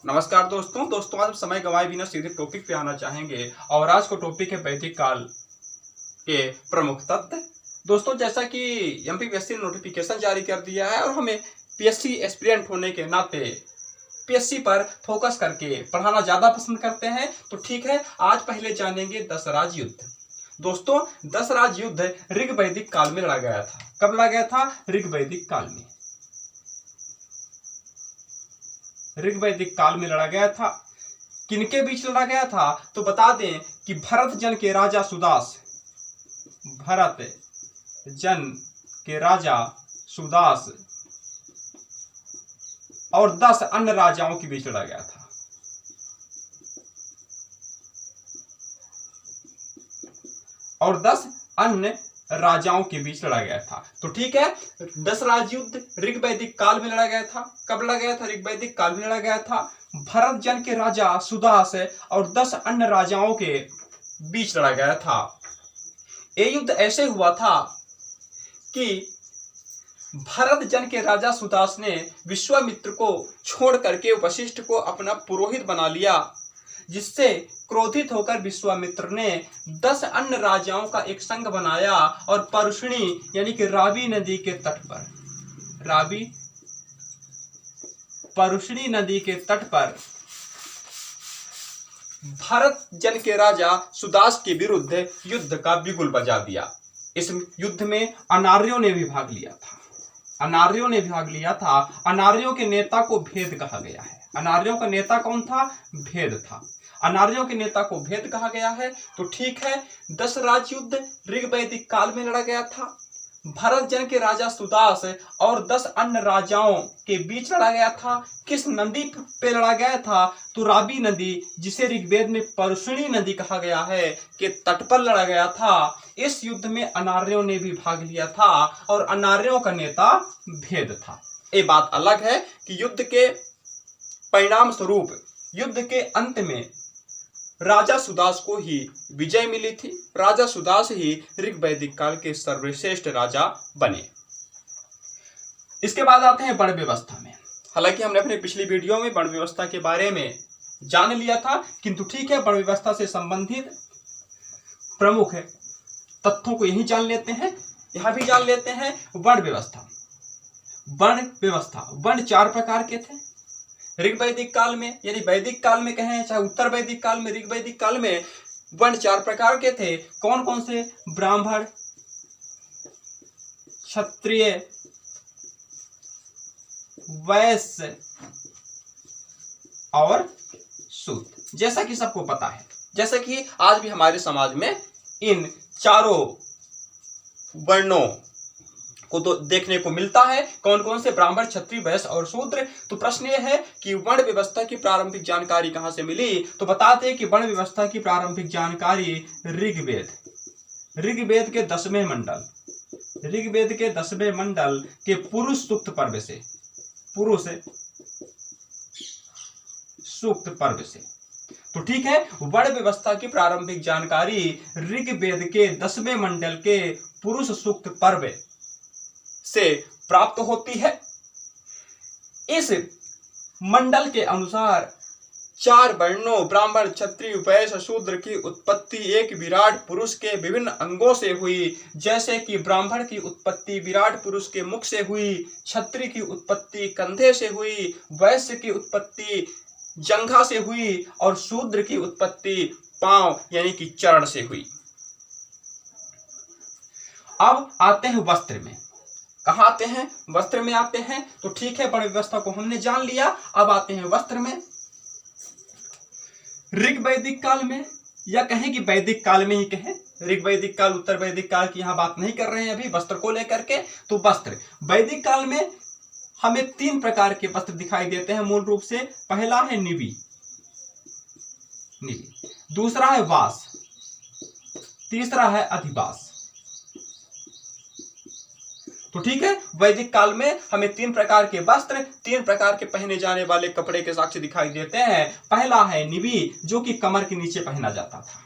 नमस्कार दोस्तों आज हम समय गंवाए बिना सीधे टॉपिक पे आना चाहेंगे और आज का टॉपिक है वैदिक काल के प्रमुख तत्व। दोस्तों जैसा कि एमपीपीएससी ने नोटिफिकेशन जारी कर दिया है और हमें पीएससी एस्पिरेंट होने के नाते पीएससी पर फोकस करके पढ़ाना ज्यादा पसंद करते हैं, तो ठीक है आज पहले जानेंगे दशराज युद्ध। दोस्तों दशराज युद्ध ऋग वैदिक काल में लड़ा गया था। कब लड़ा गया था? ऋग वैदिक काल में। ऋग वैदिक काल में लड़ा गया था। किनके बीच लड़ा गया था? तो बता दें कि भरत जन के राजा सुदास, भरत जन के राजा सुदास और 10 अन्य राजाओं के बीच लड़ा गया था। और 10 अन्य राजाओं के बीच लड़ा गया था। तो ठीक है, दशराज युद्ध ऋग वैदिक काल में लड़ा गया था। कब लड़ा गया था? ऋग वैदिक काल में लड़ा गया था। भरत जन के राजा सुदास और 10 अन्य राजाओं के बीच लड़ा गया था। ये युद्ध ऐसे हुआ था कि भरत जन के राजा सुदास ने विश्वामित्र को छोड़ करके वशिष्ठ को अपना पुरोहित बना लिया, जिससे क्रोधित होकर विश्वामित्र ने 10 अन्य राजाओं का एक संघ बनाया और परुष्णी यानी कि रावी नदी के तट पर, परुष्णी नदी के तट पर भरत जन के राजा सुदास के विरुद्ध युद्ध का बिगुल बजा दिया। इस युद्ध में अनार्यों ने भी भाग लिया था। अनार्यों के नेता को भेद कहा गया है। अनार्यों का नेता कौन था? भेद था। अनार्यों के नेता को भेद कहा गया है। तो ठीक है, दशराज युद्ध ऋग वैदिक काल में लड़ा गया था। भरत जन के राजा सुदास और 10 अन्य राजाओं के बीच लड़ा गया था। किस नदी पे लड़ा गया था? तो रावी नदी, जिसे ऋग्वेद में परुष्णी नदी कहा गया है, के तट पर लड़ा गया था। इस युद्ध में अनार्यों ने भी भाग लिया था और अनार्यों का नेता भेद था। ये बात अलग है कि युद्ध के परिणाम स्वरूप युद्ध के अंत में राजा सुदास को ही विजय मिली थी। राजा सुदास ही ऋग वैदिक काल के सर्वश्रेष्ठ राजा बने। इसके बाद आते हैं वर्ण व्यवस्था में। हालांकि हमने अपने पिछली वीडियो में वर्ण व्यवस्था के बारे में जान लिया था, किंतु ठीक है वर्ण व्यवस्था से संबंधित प्रमुख तथ्यों को यही जान लेते हैं, यहां भी जान लेते हैं। वर्ण व्यवस्था, वर्ण 4 प्रकार के थे ऋग वैदिक काल में, यानी वैदिक काल में कहें चाहे उत्तर वैदिक काल में, ऋग वैदिक काल में वर्ण 4 प्रकार के थे। कौन कौन से? ब्राह्मण, क्षत्रिय, वैश्य और शूद्र। जैसा कि सबको पता है, जैसा कि आज भी हमारे समाज में इन चारों वर्णों को तो देखने को मिलता है। कौन कौन से? ब्राह्मण, क्षत्रिय, वैश्य और शूद्र। तो प्रश्न यह है कि वर्ण व्यवस्था की प्रारंभिक जानकारी कहां से मिली? तो बताते हैं कि वर्ण व्यवस्था की प्रारंभिक जानकारी ऋग्वेद के 10वें मंडल के पुरुष सूक्त पर्व से। तो ठीक है, वर्ण व्यवस्था की प्रारंभिक जानकारी ऋग्वेद के 10वें मंडल के पुरुष सूक्त पर्व से प्राप्त होती है। इस मंडल के अनुसार 4 वर्णों ब्राह्मण, क्षत्रिय, वैश्य, शूद्र की उत्पत्ति एक विराट पुरुष के विभिन्न अंगों से हुई। जैसे कि ब्राह्मण की उत्पत्ति विराट पुरुष के मुख से हुई, क्षत्रिय की उत्पत्ति कंधे से हुई, वैश्य की उत्पत्ति जंघा से हुई और शूद्र की उत्पत्ति पांव यानी कि चरण से हुई। अब आते हैं वस्त्र में। कहां आते हैं? वस्त्र में आते हैं। तो ठीक है, वर्ण व्यवस्था को हमने जान लिया। अब आते हैं वस्त्र में। ऋग वैदिक काल में, या कहें कि वैदिक काल में ही कहें, ऋग वैदिक काल उत्तर वैदिक काल की यहां बात नहीं कर रहे हैं अभी वस्त्र को लेकर के। तो वस्त्र वैदिक काल में हमें 3 प्रकार के वस्त्र दिखाई देते हैं मूल रूप से। पहला है निवि, दूसरा है वास, तीसरा है अधिवास। तो ठीक है, वैदिक काल में हमें 3 प्रकार के वस्त्र, 3 प्रकार के पहने जाने वाले कपड़े के साक्ष्य दिखाई देते हैं। पहला है निवि, जो कि कमर के नीचे पहना जाता था,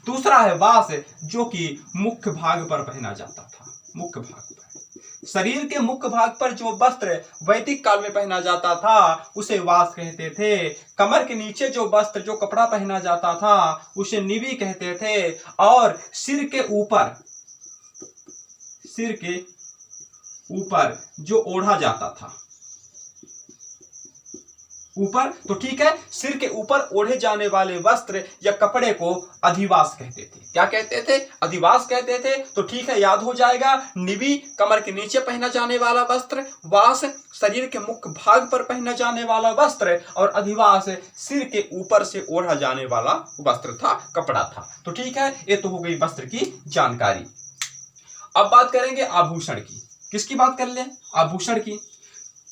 दूसरा है वास, जो कि मुख्य भाग पर पहना जाता था, मुख्य भाग पर। शरीर के मुख्य भाग पर जो वस्त्र वैदिक काल में पहना जाता था उसे वास कहते थे। कमर के नीचे जो वस्त्र जो कपड़ा पहना जाता था उसे निवि कहते थे। और सिर के ऊपर जो ओढ़ा जाता था, ऊपर तो ठीक है, सिर के ऊपर ओढ़े जाने वाले वस्त्र या कपड़े को अधिवास कहते थे। क्या कहते थे? अधिवास कहते थे। तो ठीक है, याद हो जाएगा। निवि कमर के नीचे पहना जाने वाला वस्त्र, वास शरीर के मुख्य भाग पर पहना जाने वाला वस्त्र, और अधिवास सिर के ऊपर से ओढ़ा जाने वाला वस्त्र था, कपड़ा था। तो ठीक है, ये तो हो गई वस्त्र की जानकारी। अब बात करेंगे आभूषण की। किसकी बात कर ले? आभूषण की।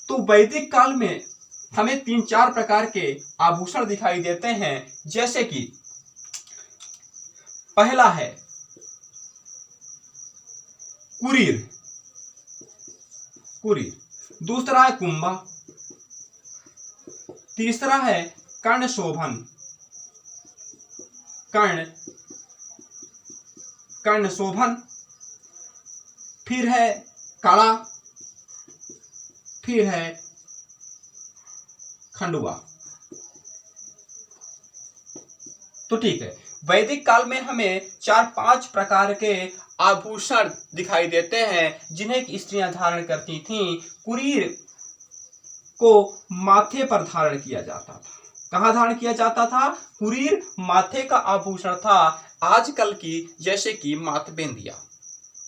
तो वैदिक काल में हमें 3-4 प्रकार के आभूषण दिखाई देते हैं, जैसे कि पहला है कुरीर, दूसरा है कुंभा, तीसरा है कर्ण शोभन, फिर है कड़ा, फिर है खंडुआ। तो ठीक है, वैदिक काल में हमें 4-5 प्रकार के आभूषण दिखाई देते हैं जिन्हें स्त्रियां धारण करती थीं। कुरीर को माथे पर धारण किया जाता था। कहां धारण किया जाता था? कुरीर माथे का आभूषण था, आजकल की जैसे कि माथबिंदिया।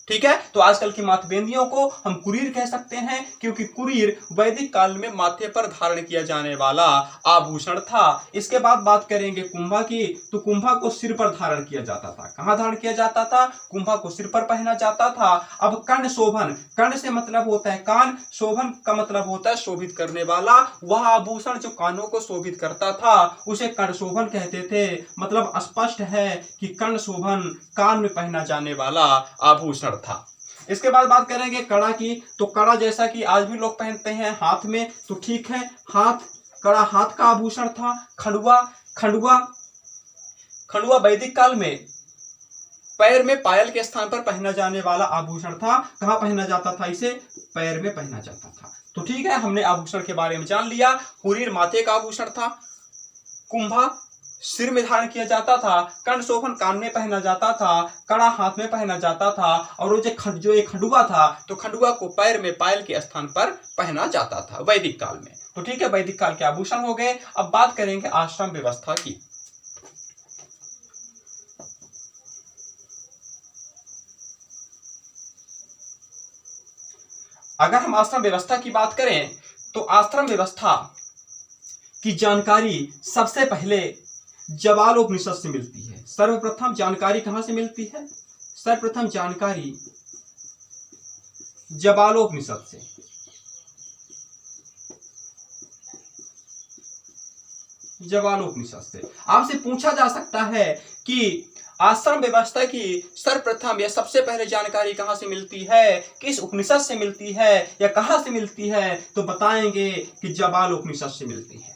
ठीक है, तो आजकल की माथबिंदियों को हम कुरीर कह सकते हैं, क्योंकि कुरीर वैदिक काल में माथे पर धारण किया जाने वाला आभूषण था। इसके बाद बात करेंगे कुंभा की। तो कुंभा को सिर पर धारण किया जाता था। कहां धारण किया जाता था? कुंभा को सिर पर पहना जाता था। अब कर्ण शोभन, कर्ण से मतलब होता है कान, शोभन का मतलब होता है शोभित करने वाला। वह आभूषण जो कानों को शोभित करता था उसे कर्ण शोभन कहते थे। मतलब स्पष्ट है कि कर्ण शोभन कान में पहना जाने वाला आभूषण था। इसके बाद बात करेंगे कड़ा की। तो कड़ा जैसा कि आज भी लोग पहनते हैं हाथ में, तो ठीक है, कड़ा हाथ का आभूषण था। खंडुआ वैदिक काल में पैर में पायल के स्थान पर पहना जाने वाला आभूषण था। कहां पहना जाता था इसे? पैर में पहना जाता था। तो ठीक है, हमने आभूषण के बारे में जान लिया। कुरीर माथे का आभूषण था, कुंभा सिर में धारण किया जाता था, कर्ण शोभन कान में पहना जाता था, कड़ा हाथ में पहना जाता था, और वो जो एक खंडुआ था, तो खंडुआ को पैर में पायल के स्थान पर पहना जाता था वैदिक काल में। तो ठीक है, वैदिक काल के आभूषण हो गए। अब बात करेंगे आश्रम व्यवस्था की। अगर हम आश्रम व्यवस्था की बात करें तो आश्रम व्यवस्था की जानकारी सबसे पहले जबालोपनिषद से मिलती है। सर्वप्रथम जानकारी कहां से मिलती है? सर्वप्रथम जानकारी जबालोपनिषद से। आपसे पूछा जा सकता है कि आश्रम व्यवस्था की सर्वप्रथम या सबसे पहले जानकारी कहां से मिलती है, किस उपनिषद से मिलती है या कहां से मिलती है? तो बताएंगे कि जबालोपनिषद से मिलती है।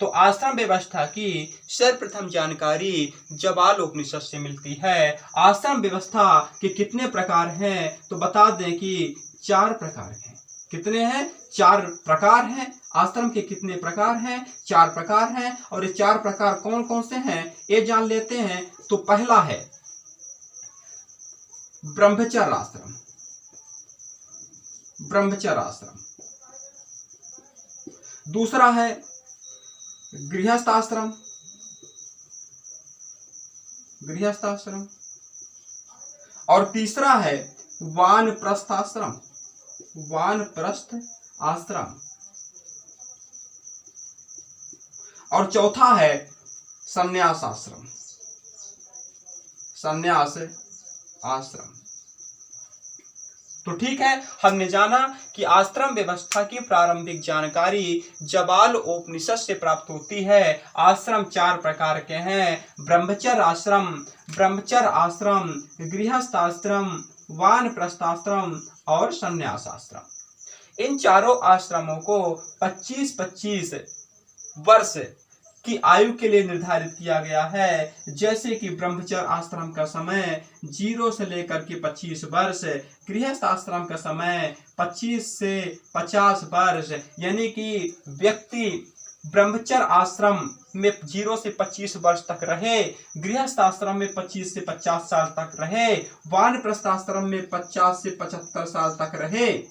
तो आश्रम व्यवस्था की सर्वप्रथम जानकारी जबालोपनिषद से मिलती है। आश्रम व्यवस्था के कितने प्रकार हैं? तो बता दें कि 4 प्रकार हैं। कितने हैं? 4 प्रकार हैं। आश्रम के कितने प्रकार हैं? 4 प्रकार हैं। और ये 4 प्रकार कौन कौन से हैं ये जान लेते हैं। तो पहला है ब्रह्मचर्य आश्रम, दूसरा है गृहस्थ आश्रम, और तीसरा है वानप्रस्थ आश्रम, और चौथा है संन्यास आश्रम। तो ठीक है, हमने जाना कि आश्रम व्यवस्था की प्रारंभिक जानकारी जबालोपनिषद से प्राप्त होती है। आश्रम 4 प्रकार के हैं: ब्रह्मचर्य आश्रम, गृहस्थ आश्रम, वानप्रस्थ आश्रम और संन्यास आश्रम। इन चारों आश्रमों को 25-25 वर्ष की आयु के लिए निर्धारित किया गया है, जैसे कि ब्रह्मचर्य आश्रम का समय 0 से लेकर के 25 वर्ष, गृहस्थ आश्रम का समय 25 से 50 वर्ष, यानी कि व्यक्ति ब्रह्मचर्य आश्रम में 0 से 25 वर्ष तक रहे, गृहस्थ आश्रम में 25 से 50 साल तक रहे, वानप्रस्थ आश्रम में 50 से 75 साल तक रहे,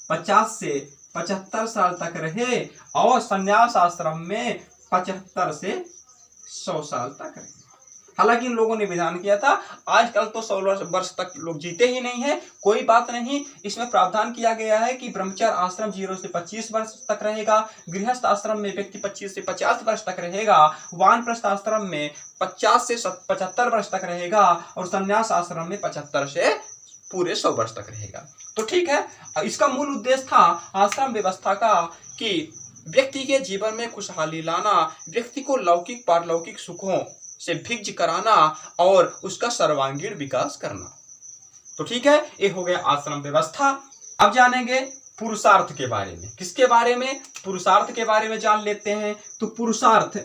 50 से 75 साल तक रहे, और संन्यास आश्रम में 75 से 100 साल तक रहे। हालांकि इन लोगों ने विधान किया था, आजकल तो 100 वर्ष तक लोग जीते ही नहीं है, कोई बात नहीं। इसमें प्रावधान किया गया है कि ब्रह्मचर्य आश्रम 0 से 25 वर्ष तक रहेगा, गृहस्थ आश्रम में व्यक्ति 25 से 50 वर्ष तक रहेगा, वानप्रस्थ आश्रम में 50 से 75 वर्ष तक रहेगा, और संन्यास आश्रम में 75 से पूरे 100 वर्ष तक रहेगा। तो ठीक है, इसका मूल उद्देश्य था आश्रम व्यवस्था का कि व्यक्ति के जीवन में खुशहाली लाना, व्यक्ति को लौकिक पारलौकिक सुखों से भिज्ज कराना और उसका सर्वांगीण विकास करना। तो ठीक है, ये हो गया आश्रम व्यवस्था। अब जानेंगे पुरुषार्थ के बारे में। किसके बारे में? पुरुषार्थ के बारे में जान लेते हैं। तो पुरुषार्थ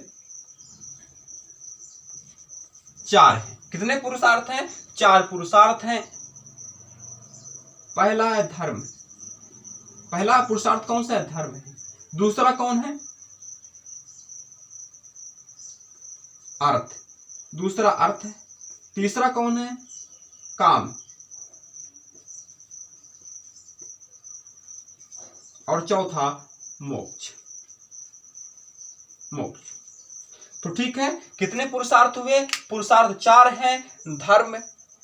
4 हैं। कितने पुरुषार्थ हैं? 4 पुरुषार्थ हैं। पहला है धर्म। पहला पुरुषार्थ कौन सा है? धर्म है। दूसरा कौन है? अर्थ। दूसरा अर्थ है। तीसरा कौन है? काम। और चौथा मोक्ष। मोक्ष। तो ठीक है, कितने पुरुषार्थ हुए? पुरुषार्थ 4 हैं, धर्म,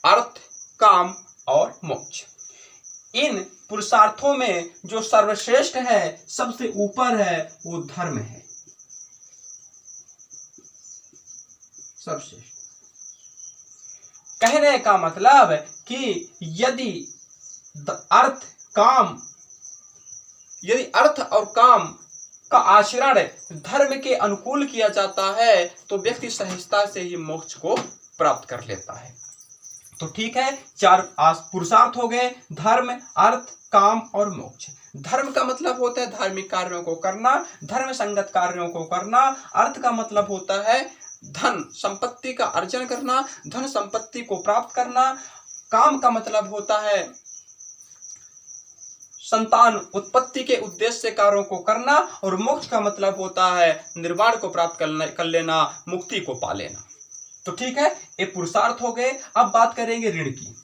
अर्थ, काम और मोक्ष। इन पुरुषार्थों में जो सर्वश्रेष्ठ है, सबसे ऊपर है, वो धर्म है। सर्वश्रेष्ठ। कहने का मतलब कि यदि अर्थ और काम का आचरण धर्म के अनुकूल किया जाता है, तो व्यक्ति सहजता से ही मोक्ष को प्राप्त कर लेता है। तो ठीक है, 4 पुरुषार्थ हो गए, धर्म, अर्थ, काम और मोक्ष। धर्म का मतलब होता है धार्मिक कार्यों को करना, धर्म संगत कार्यों को करना। अर्थ का मतलब होता है धन संपत्ति का अर्जन करना, धन संपत्ति को प्राप्त करना। काम का मतलब होता है संतान उत्पत्ति के उद्देश्य से कार्यों को करना, और मोक्ष का मतलब होता है निर्वाण को प्राप्त कर लेना, मुक्ति को पा लेना। तो ठीक है, ये पुरुषार्थ हो गए। अब बात करेंगे ऋण की।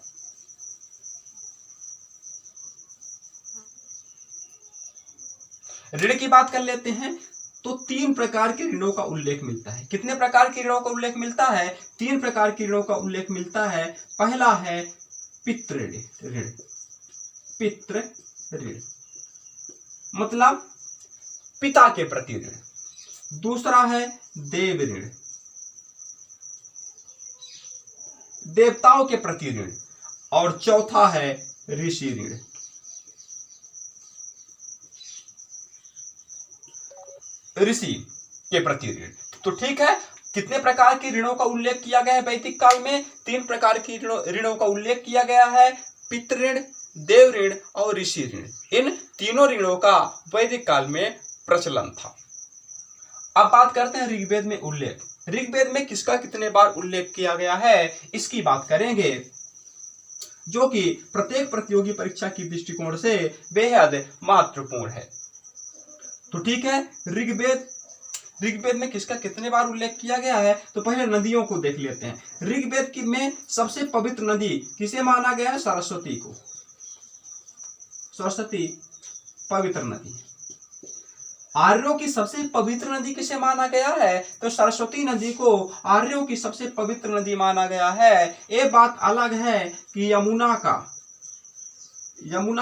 ऋण की बात कर लेते हैं। तो 3 प्रकार के ऋणों का उल्लेख मिलता है। कितने प्रकार के ऋणों का उल्लेख मिलता है? 3 प्रकार के ऋणों का उल्लेख मिलता है। पहला है पितृ ऋण। पितृ ऋण मतलब पिता के प्रति ऋण। दूसरा है देव ऋण, देवताओं के प्रति ऋण। और चौथा है ऋषि ऋण। ऋषि के प्रति ऋण। तो ठीक है, कितने प्रकार के ऋणों का उल्लेख किया गया है वैदिक काल में? 3 प्रकार की ऋणों का उल्लेख किया गया है, पितृ ऋण, देव ऋण और ऋषि ऋण। इन तीनों ऋणों का वैदिक काल में प्रचलन था। अब बात करते हैं ऋग्वेद में उल्लेख। ऋग्वेद में किसका कितने बार उल्लेख किया गया है, इसकी बात करेंगे, जो कि प्रत्येक प्रतियोगी परीक्षा की दृष्टिकोण से बेहद महत्वपूर्ण है। तो ठीक है, ऋग्वेद में किसका कितने बार उल्लेख किया गया है? तो पहले नदियों को देख लेते हैं। ऋग्वेद की में सबसे पवित्र नदी किसे माना गया है? सरस्वती को। सरस्वती पवित्र नदी। आर्यों की सबसे पवित्र नदी किसे माना गया है? तो सरस्वती नदी को आर्यों की सबसे पवित्र नदी माना गया है। ये बात अलग है कि यमुना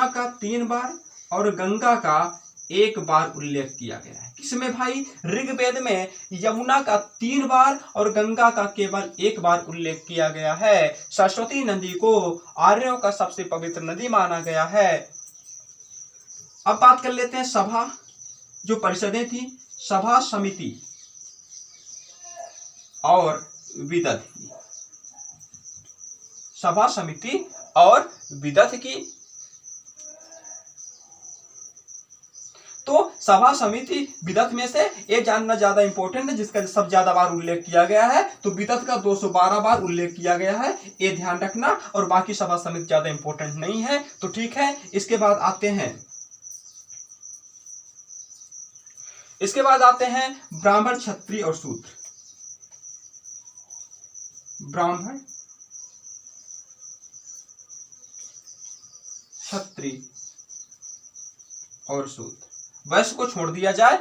का 3 बार और गंगा का 1 बार उल्लेख किया गया है। किसमें भाई? ऋग्वेद में यमुना का 3 बार और गंगा का केवल 1 बार उल्लेख किया गया है। सरस्वती नदी को आर्यों का सबसे पवित्र नदी माना गया है। अब बात कर लेते हैं सभा, जो परिषदें थी, सभा, समिति और विदथ। सभा, समिति और विदथ की। तो सभा समिति विदत में से ये जानना ज्यादा इंपॉर्टेंट है, जिसका सब ज्यादा बार उल्लेख किया गया है। तो विदत का 212 बार उल्लेख किया गया है, ये ध्यान रखना। और बाकी सभा समिति ज्यादा इंपॉर्टेंट नहीं है। तो ठीक है, इसके बाद आते हैं ब्राह्मण, क्षत्रिय और शूद्र। ब्राह्मण, क्षत्रिय और शूद्र, वैश्य को छोड़ दिया जाए।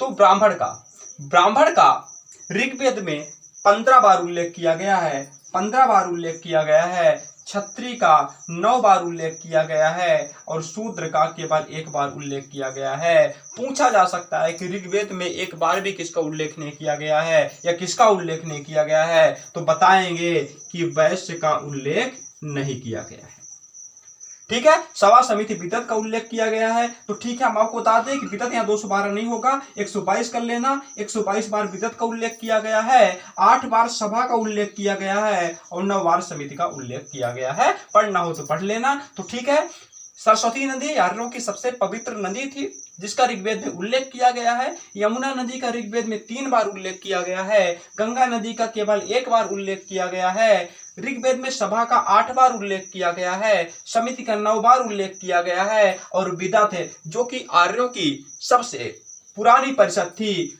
तो ब्राह्मण का ऋग्वेद में 15 बार उल्लेख किया गया है, 15 बार उल्लेख किया गया है। क्षत्रिय का 9 बार उल्लेख किया गया है और शूद्र का केवल 1 बार उल्लेख किया गया है। पूछा जा सकता है कि ऋग्वेद में 1 बार भी किसका उल्लेख नहीं किया गया है या किसका उल्लेख नहीं किया गया है, तो बताएंगे कि वैश्य का उल्लेख नहीं किया गया है। ठीक है, सभा समिति विदत का उल्लेख किया गया है। तो ठीक है, हम आपको बता दें कि विदत यहाँ 212 नहीं होगा, 122 कर लेना। 122 बार विदत का उल्लेख किया गया है, 8 बार सभा का उल्लेख किया गया है और 9 बार समिति का उल्लेख किया गया है। पढ़ना हो तो पढ़ लेना। तो ठीक है, सरस्वती नदी आर्यों की सबसे पवित्र नदी थी, जिसका ऋग्वेद में उल्लेख किया गया है। यमुना नदी का ऋग्वेद में 3 बार उल्लेख किया गया है। गंगा नदी का केवल 1 बार उल्लेख किया गया है। ऋग्वेद में सभा का 8 बार उल्लेख किया गया है, समिति का 9 बार उल्लेख किया गया है और विदत है जो कि आर्यों की सबसे पुरानी परिषद थी,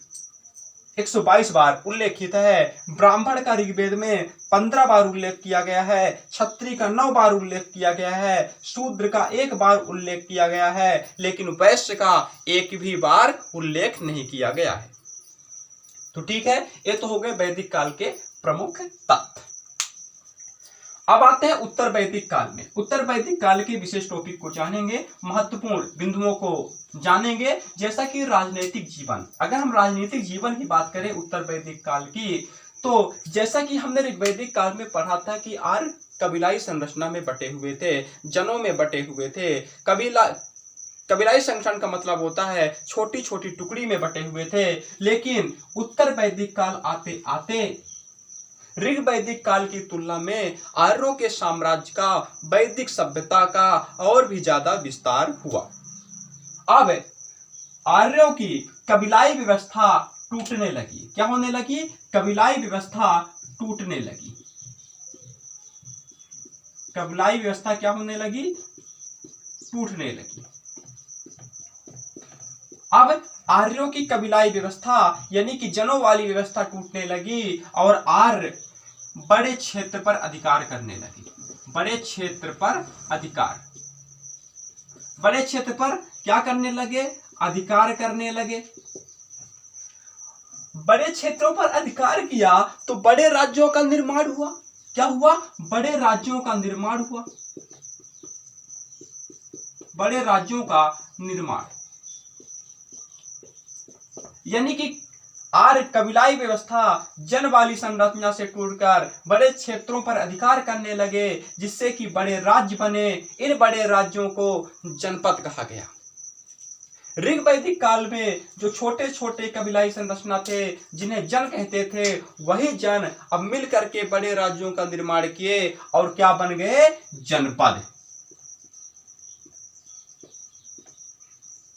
122 बार उल्लेखित है। ब्राह्मण का ऋग्वेद में 15 बार उल्लेख किया गया है, क्षत्रिय का 9 बार उल्लेख किया गया है, शूद्र का 1 बार उल्लेख किया गया है, लेकिन वैश्य का 1 भी बार उल्लेख नहीं किया गया है। तो ठीक है, ये तो हो गए वैदिक काल के प्रमुख तत्व। अब आते हैं उत्तर वैदिक काल में। उत्तर वैदिक काल के विशेष टॉपिक को जानेंगे, महत्वपूर्ण बिंदुओं को जानेंगे, जैसा कि राजनीतिक जीवन। अगर हम राजनीतिक जीवन की बात करें उत्तर वैदिक काल की, तो जैसा कि हमने ऋग्वैदिक काल में पढ़ा था कि आर्य कबीलाई संरचना में बटे हुए थे, जनों में बटे हुए थे। कबीलाई संगठन का मतलब होता है छोटी छोटी टुकड़ी में बटे हुए थे। लेकिन उत्तर वैदिक काल आते आते ऋग्वैदिक काल की तुलना में आर्यों के साम्राज्य का, वैदिक सभ्यता का और भी ज्यादा विस्तार हुआ। अब आर्यों की कबीलाई व्यवस्था टूटने लगी। क्या होने लगी? कबीलाई व्यवस्था टूटने लगी। कबीलाई व्यवस्था क्या होने लगी? टूटने लगी। अब आर्यों की कबीलाई व्यवस्था यानी कि जनों वाली व्यवस्था टूटने लगी और आर्य बड़े क्षेत्र पर अधिकार करने लगे। बड़े क्षेत्र पर अधिकार, बड़े क्षेत्र पर क्या करने लगे? अधिकार करने लगे। बड़े क्षेत्रों पर अधिकार किया तो बड़े राज्यों का निर्माण हुआ। क्या हुआ? बड़े राज्यों का निर्माण हुआ। बड़े राज्यों का निर्माण यानी कि आर्य कबीलाई व्यवस्था जन वाली संरचना से टूटकर बड़े क्षेत्रों पर अधिकार करने लगे, जिससे कि बड़े राज्य बने। इन बड़े राज्यों को जनपद कहा गया। ऋग्वैदिक काल में जो छोटे छोटे कबीलाई संरचना थे, जिन्हें जन कहते थे, वही जन अब मिल करके बड़े राज्यों का निर्माण किए और क्या बन गए? जनपद।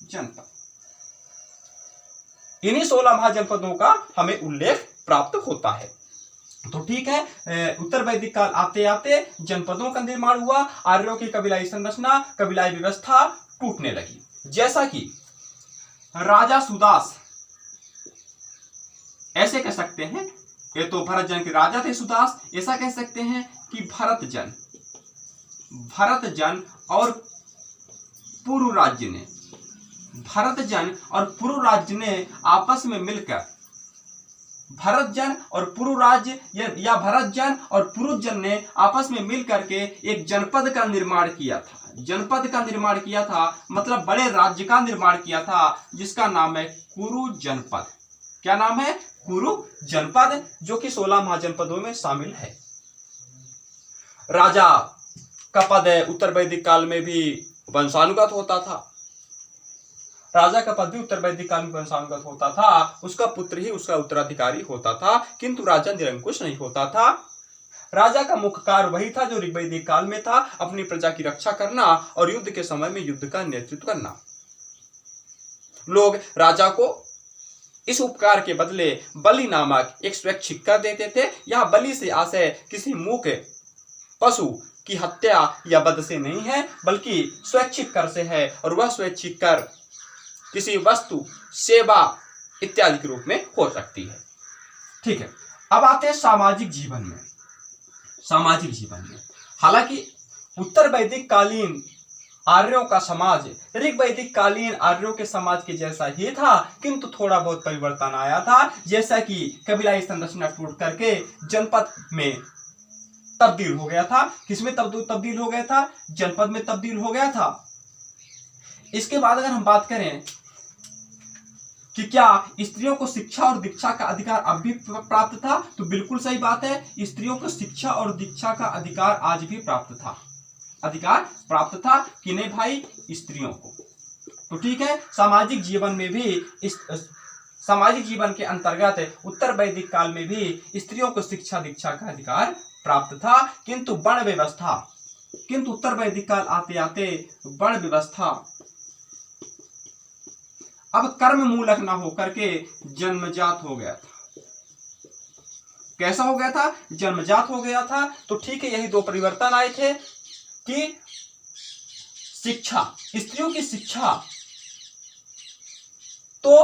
जनपद। इन्हीं 16 महाजनपदों का हमें उल्लेख प्राप्त होता है। तो ठीक है, उत्तर वैदिक काल आते आते जनपदों का निर्माण हुआ, आर्यों की कबीलाई संरचना, कबीलाई व्यवस्था टूटने लगी। जैसा कि राजा सुदास, ऐसे कह सकते हैं, ये तो भरत जन के राजा थे सुदास, ऐसा कह सकते हैं कि भरत जन और पुरु राज्य ने, भरत जन और पुरु राज्य ने आपस में मिलकर भरतजन और पुरुराज या भरतजन और पुरुजन ने आपस में मिल करके एक जनपद का निर्माण किया था। जनपद का निर्माण किया था मतलब बड़े राज्य का निर्माण किया था, जिसका नाम है कुरु जनपद। क्या नाम है? कुरु जनपद, जो कि 16 महाजनपदों में शामिल है। राजा का पद उत्तर वैदिक काल में भी वंशानुगत होता था। राजा का पद भी उत्तर वैदिक काल में वंशानुगत होता था। उसका पुत्र ही उसका उत्तराधिकारी होता था, किंतु राजा निरंकुश नहीं होता था। राजा का मुख्य कार्य वही था जो ऋग्वैदिक काल में था, अपनी प्रजा की रक्षा करना और युद्ध के समय में युद्ध का नेतृत्व करना। लोग राजा को इस उपकार के बदले बलि नामक एक स्वैच्छिक कर देते थे। यह बलि से आशय किसी मूक पशु की हत्या या वध से नहीं है, बल्कि स्वैच्छिक कर से है, और वह स्वैच्छिक कर किसी वस्तु, सेवा इत्यादि के रूप में हो सकती है। ठीक है, अब आते हैं सामाजिक जीवन में। सामाजिक जीवन में हालांकि उत्तर वैदिक कालीन आर्यों का समाज ऋग वैदिक कालीन आर्यों के समाज के जैसा ही था, किंतु थोड़ा बहुत परिवर्तन आया था। जैसा कि कबीलाई संरचना टूट करके जनपद में तब्दील हो गया था। किसमें तब्दील हो गया था? जनपद में तब्दील हो गया था। इसके बाद अगर हम बात करें कि क्या स्त्रियों को शिक्षा और दीक्षा का अधिकार अब भी प्राप्त था, तो बिल्कुल सही बात है। स्त्रियों को शिक्षा और दीक्षा का अधिकार आज भी प्राप्त था। अधिकार प्राप्त था कि नहीं भाई? स्त्रियों को। तो ठीक है, सामाजिक जीवन में भी सामाजिक जीवन के अंतर्गत उत्तर वैदिक काल में भी स्त्रियों को शिक्षा दीक्षा का अधिकार प्राप्त था, किंतु वर्ण व्यवस्था, किंतु उत्तर वैदिक काल आते आते वर्ण व्यवस्था अब कर्म मूलक ना होकर के जन्मजात हो गया था। कैसा हो गया था? जन्मजात हो गया था। तो ठीक है, यही दो परिवर्तन आए थे कि शिक्षा, स्त्रियों की शिक्षा तो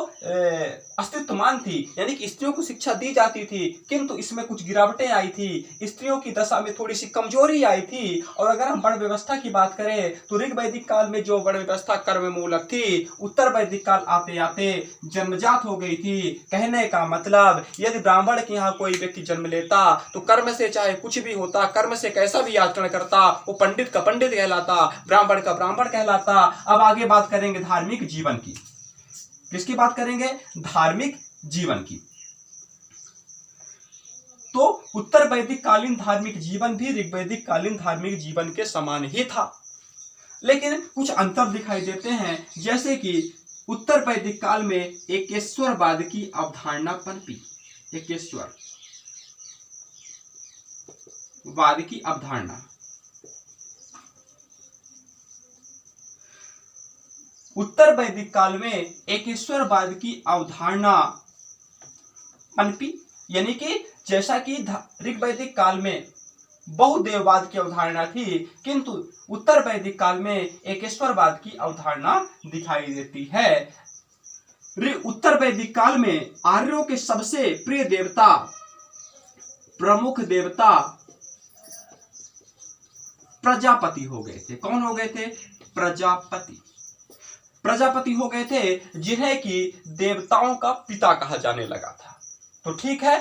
अस्तित्वमान थी, यानी कि स्त्रियों को शिक्षा दी जाती थी, किंतु इसमें कुछ गिरावटें आई थी। स्त्रियों की दशा में थोड़ी सी कमजोरी आई थी। और अगर हम वर्ण व्यवस्था की बात करें तो ऋग वैदिक काल में जो वर्ण व्यवस्था कर्म मूलक थी, उत्तर वैदिक काल आते आते जन्मजात हो गई थी। कहने का मतलब, यदि ब्राह्मण के यहाँ कोई व्यक्ति जन्म लेता तो कर्म से चाहे कुछ भी होता, कर्म से कैसा भी आचरण करता, वो पंडित का पंडित कहलाता, ब्राह्मण का ब्राह्मण कहलाता। अब आगे बात करेंगे धार्मिक जीवन की। किसकी बात करेंगे? धार्मिक जीवन की। तो उत्तर वैदिक कालीन धार्मिक जीवन भी ऋग्वैदिक कालीन धार्मिक जीवन के समान ही था, लेकिन कुछ अंतर दिखाई देते हैं। जैसे कि उत्तर वैदिक काल में एकेश्वरवाद की अवधारणा पनपी। एकेश्वरवाद की अवधारणा उत्तर वैदिक काल में एकेश्वरवाद की अवधारणा पनपी, यानी कि जैसा कि ऋग वैदिक काल में बहुदेववाद की अवधारणा थी, किंतु उत्तर वैदिक काल में एकेश्वरवाद की अवधारणा दिखाई देती है। उत्तर वैदिक काल में आर्यों के सबसे प्रिय देवता, प्रमुख देवता प्रजापति हो गए थे। कौन हो गए थे? प्रजापति हो गए थे, जिन्हें कि देवताओं का पिता कहा जाने लगा था। तो ठीक है,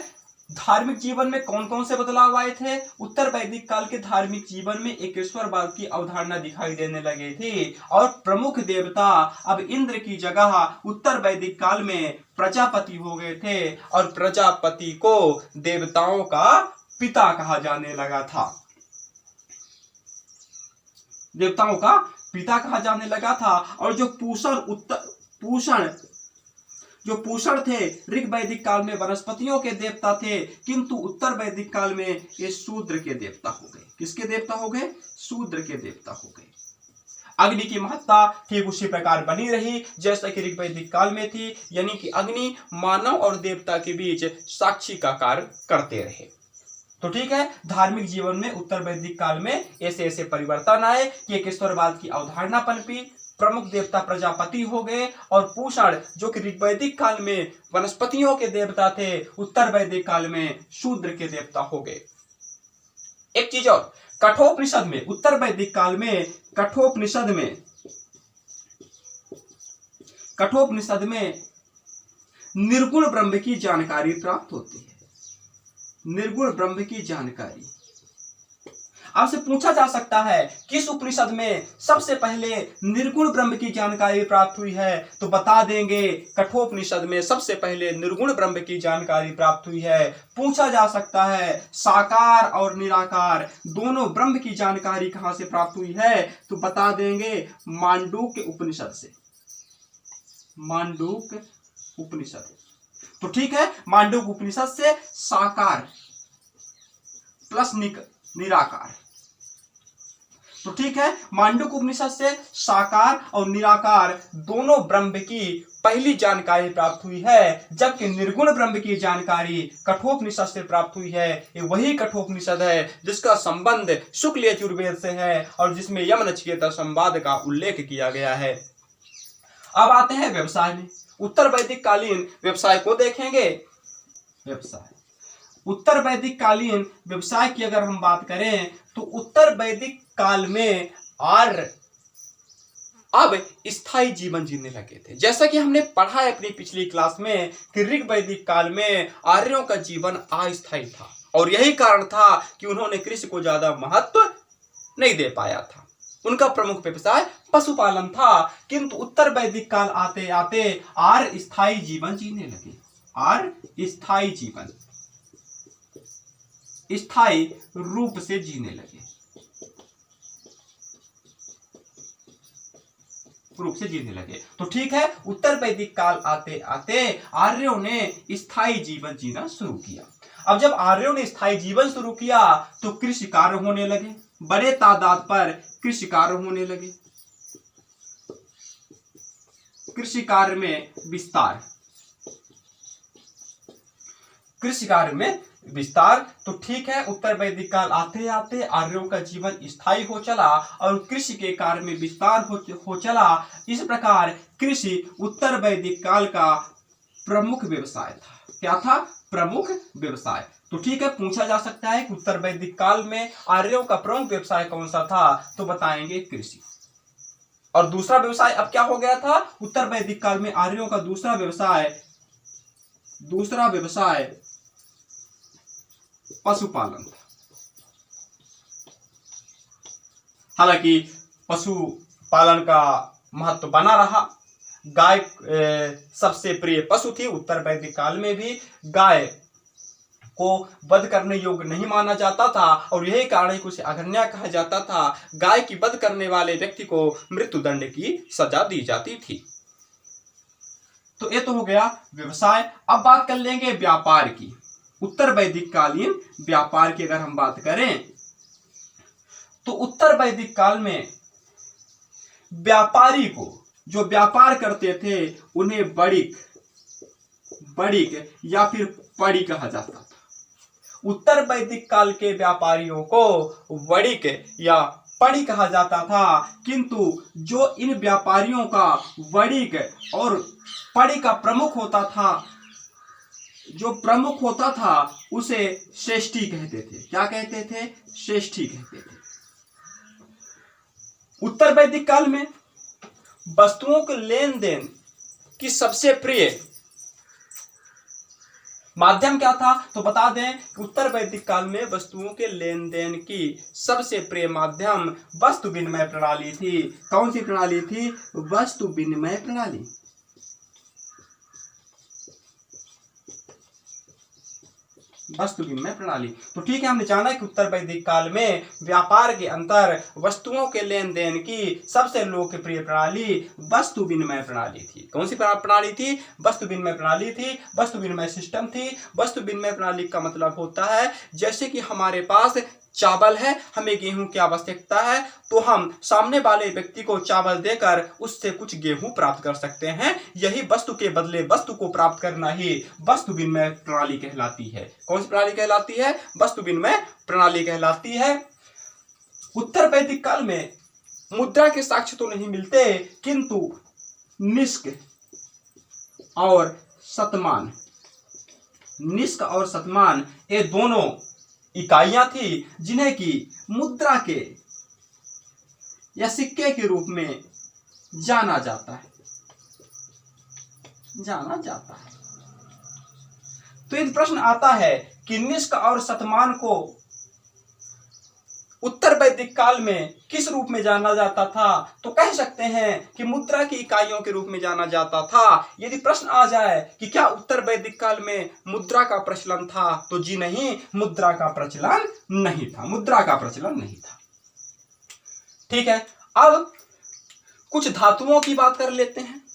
धार्मिक जीवन में कौन कौन से बदलाव आए थे? उत्तर वैदिक काल के धार्मिक जीवन में एकेश्वरवाद की अवधारणा दिखाई देने लगी थी, और प्रमुख देवता अब इंद्र की जगह उत्तर वैदिक काल में प्रजापति हो गए थे, और प्रजापति को देवताओं का पिता कहा जाने लगा था। देवताओं का पिता कहा जाने लगा था। और जो पूषण थे, ऋग वैदिक काल में वनस्पतियों के देवता थे, किंतु उत्तर वैदिक काल में ये शूद्र के देवता हो गए। किसके देवता हो गए? शूद्र के देवता हो गए। अग्नि की महत्ता ठीक उसी प्रकार बनी रही जैसा कि ऋग वैदिक काल में थी, यानी कि अग्नि मानव और देवता के बीच साक्षी का कार्य करते रहे। तो ठीक है, धार्मिक जीवन में उत्तर वैदिक काल में ऐसे ऐसे परिवर्तन आए कि एकेश्वरवाद की अवधारणा पनपी, प्रमुख देवता प्रजापति हो गए, और पूषण जो कि ऋग्वैदिक काल में वनस्पतियों के देवता थे, उत्तर वैदिक काल में शूद्र के देवता हो गए। एक चीज और, कठोपनिषद में, उत्तर वैदिक काल में कठोपनिषद में निर्गुण ब्रह्म की जानकारी प्राप्त होती है। निर्गुण ब्रह्म की जानकारी आपसे पूछा जा सकता है किस उपनिषद में सबसे पहले निर्गुण ब्रह्म की जानकारी प्राप्त हुई है, तो बता देंगे कठोपनिषद में सबसे पहले निर्गुण ब्रह्म की जानकारी प्राप्त हुई है। पूछा जा सकता है साकार और निराकार दोनों ब्रह्म की जानकारी कहां से प्राप्त हुई है, तो बता देंगे मांडूक्य उपनिषद से। मांडूक्य उपनिषद, तो ठीक है, मांडूक्य उपनिषद से साकार प्लस निराकार, तो ठीक है, मांडूक्य उपनिषद से साकार और निराकार दोनों ब्रह्म की पहली जानकारी प्राप्त हुई है, जबकि निर्गुण ब्रह्म की जानकारी कठोपनिषद से प्राप्त हुई है। ये वही कठोपनिषद है जिसका संबंध शुक्ल यजुर्वेद से है और जिसमें यम नचिकेता संवाद का उल्लेख किया गया है। अब आते हैं व्यवसाय में। उत्तर वैदिक कालीन व्यवसाय को देखेंगे। व्यवसाय, उत्तर वैदिक कालीन व्यवसाय की अगर हम बात करें तो उत्तर वैदिक काल में आर्य अब स्थायी जीवन जीने लगे थे। जैसा कि हमने पढ़ा है अपनी पिछली क्लास में कि ऋग वैदिक काल में आर्यों का जीवन अस्थायी था और यही कारण था कि उन्होंने कृषि को ज्यादा महत्व नहीं दे पाया था। उनका प्रमुख व्यवसाय पशुपालन था, किंतु उत्तर वैदिक काल आते आते आर्य स्थायी जीवन जीने लगे। आर्य स्थायी जीवन, स्थायी रूप से जीने लगे, रूप से जीने लगे। तो ठीक है, उत्तर वैदिक काल आते आते आर्यों ने स्थायी जीवन जीना शुरू किया। अब जब आर्यों ने स्थायी जीवन शुरू किया तो कृषि कार्य होने लगे, बड़े तादाद पर कृषि कार्य होने लगे। कृषि कार्य में विस्तार, कृषि कार्य में विस्तार, तो ठीक है, उत्तर वैदिक काल आते आते आर्यों का जीवन स्थायी हो चला और कृषि के कार्य में विस्तार हो चला। इस प्रकार कृषि उत्तर वैदिक काल का प्रमुख व्यवसाय था। क्या था? प्रमुख व्यवसाय। तो ठीक है, पूछा जा सकता है कि उत्तर वैदिक काल में आर्यों का प्रमुख व्यवसाय कौन सा था, तो बताएंगे कृषि। और दूसरा व्यवसाय अब क्या हो गया था? उत्तर वैदिक काल में आर्यों का दूसरा व्यवसाय पशुपालन था। हालांकि पशुपालन का महत्व बना रहा। गाय सबसे प्रिय पशु थी। उत्तर वैदिक काल में भी गाय को वध करने योग्य नहीं माना जाता था और यही कारण है कि उसे अघन्या कहा जाता था। गाय की वध करने वाले व्यक्ति को मृत्युदंड की सजा दी जाती थी। तो ये तो हो गया व्यवसाय। अब बात कर लेंगे व्यापार की। उत्तर वैदिक कालीन व्यापार की अगर हम बात करें तो उत्तर वैदिक काल में व्यापारी को, जो व्यापार करते थे, उन्हें बड़िक या फिर पड़ी कहा जाता था। उत्तर वैदिक काल के व्यापारियों को वड़िक या पड़ी कहा जाता था, किंतु जो इन व्यापारियों का वड़िक और पड़ी का प्रमुख होता था, जो प्रमुख होता था, उसे श्रेष्ठी कहते थे। क्या कहते थे? श्रेष्ठी कहते थे। उत्तर वैदिक काल में वस्तुओं के लेन देन की सबसे प्रिय माध्यम क्या था, तो बता दें कि उत्तर वैदिक काल में वस्तुओं के लेन देन की सबसे प्रिय माध्यम वस्तु विनिमय प्रणाली थी। कौन सी प्रणाली थी? वस्तु विनिमय प्रणाली। वस्तु विनिमय प्रणाली। तो ठीक है, हमने जाना कि उत्तर वैदिक काल में व्यापार के अंतर वस्तुओं के लेन देन की सबसे लोकप्रिय प्रणाली वस्तु विनिमय प्रणाली थी। कौन सी प्रणाली थी? वस्तु विनिमय प्रणाली थी, वस्तु विनिमय सिस्टम थी। वस्तु विनिमय प्रणाली का मतलब होता है जैसे कि हमारे पास चावल है, हमें गेहूं की आवश्यकता है, तो हम सामने वाले व्यक्ति को चावल देकर उससे कुछ गेहूं प्राप्त कर सकते हैं। यही वस्तु के बदले वस्तु को प्राप्त करना ही वस्तु विनिमय प्रणाली कहलाती है। कौन सी प्रणाली कहलाती है? वस्तु विनिमय प्रणाली कहलाती है। उत्तर वैदिक काल में मुद्रा के साक्ष्य तो नहीं मिलते, किंतु निष्क और शतमान ये दोनों इकाइयां थी जिन्हें की मुद्रा के या सिक्के के रूप में जाना जाता है। तो यदि प्रश्न आता है कि निष्क और शतमान को उत्तर वैदिक काल में किस रूप में जाना जाता था, तो कह सकते हैं कि मुद्रा की इकाइयों के रूप में जाना जाता था। यदि प्रश्न आ जाए कि क्या उत्तर वैदिक काल में मुद्रा का प्रचलन था, तो जी नहीं, मुद्रा का प्रचलन नहीं था, मुद्रा का प्रचलन नहीं था। ठीक है, अब कुछ धातुओं की बात कर लेते हैं।